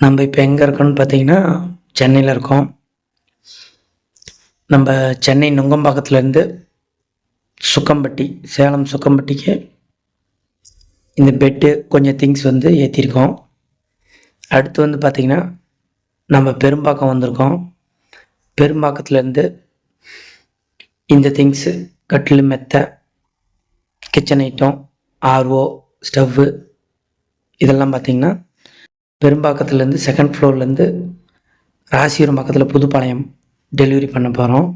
நம்ம இப்போ எங்கே இருக்கோம்னு பார்த்தீங்கன்னா சென்னையில் இருக்கோம். நம்ம சென்னை நுங்கம்பாக்கத்துலேருந்து சுக்கம்பட்டி, சேலம் சுக்கம்பட்டிக்கு இந்த பெட்டு கொஞ்சம் திங்ஸ் வந்து ஏற்றிருக்கோம். அடுத்து வந்து பார்த்திங்கன்னா நம்ம பெரும்பாக்கம் வந்திருக்கோம். பெரும்பாக்கத்துலேருந்து இந்த திங்ஸு கட்டில், மெத்தை, கிச்சன் ஐட்டம், ஆர்ஓ, ஸ்டவ்வு இதெல்லாம் பார்த்திங்கன்னா பெரும்பாக்கத்துலேருந்து செகண்ட் ஃப்ளோர்லேருந்து ராசிபுரம் பக்கத்தில் புதுப்பாளையம் டெலிவரி பண்ண போகிறோம்.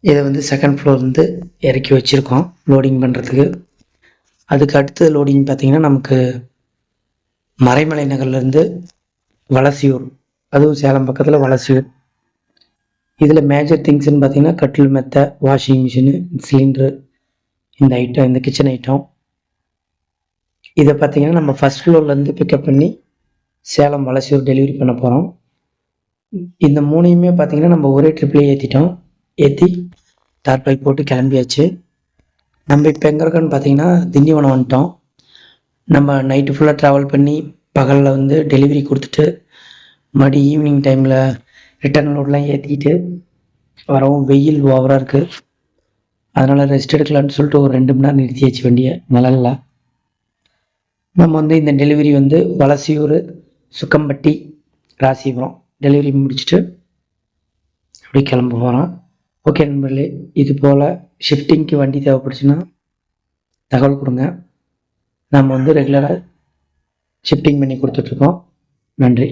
இதை வந்து செகண்ட் ஃப்ளோர்லேருந்து இறக்கி வச்சுருக்கோம் லோடிங் பண்ணுறதுக்கு. அதுக்கு அடுத்தது லோடிங் பார்த்திங்கன்னா நமக்கு மறைமலை நகர்லேருந்து வலசியூர், அதுவும் சேலம் பக்கத்தில் வலசியூர். இதில் மேஜர் திங்ஸ்ன்னு பார்த்திங்கன்னா கட்டில், மெத்தை, வாஷிங் மிஷினு, சிலிண்ட்ரு, இந்த ஐட்டம், இந்த கிச்சன் ஐட்டம். இதை பார்த்திங்கன்னா நம்ம ஃபஸ்ட் ஃப்ளோர்லேருந்து பிக்கப் பண்ணி சேலம் வலசியூர் டெலிவரி பண்ண போகிறோம். இந்த மூணையுமே பார்த்திங்கன்னா நம்ம ஒரே ட்ரிப்லேயே ஏற்றி தார்பாய் போட்டு கிளம்பியாச்சு. நம்ம இப்போ எங்கே இருக்கோன்னு பார்த்தீங்கன்னா திண்டிவனம் வந்துட்டோம். நம்ம நைட்டு ஃபுல்லாக ட்ராவல் பண்ணி பகலில் வந்து டெலிவரி கொடுத்துட்டு மறுபடி ஈவினிங் டைமில் ரிட்டர்ன் லோடெலாம் ஏற்றிட்டு வரவும் வெயில் ஓவராக இருக்குது. அதனால் ரெஸ்ட் எடுக்கலான்னு சொல்லிட்டு ஒரு 2 மணி நேரம் நிறுத்தியாச்சு வண்டியை நிழலில். நம்ம வந்து இந்த டெலிவரி வந்து வலசியூர், சுக்கம்பட்டி, ராசிபுரம் டெலிவரி முடிச்சுட்டு அப்படி கிளம்ப போகிறோம். ஓகே நண்பர்களே, இது போல் ஷிஃப்டிங்க்கு வண்டி தேவைப்படுச்சுன்னா தகவல் கொடுங்க. நம்ம வந்து ரெகுலராக ஷிஃப்டிங் பண்ணி கொடுத்துட்ருக்கோம். நன்றி.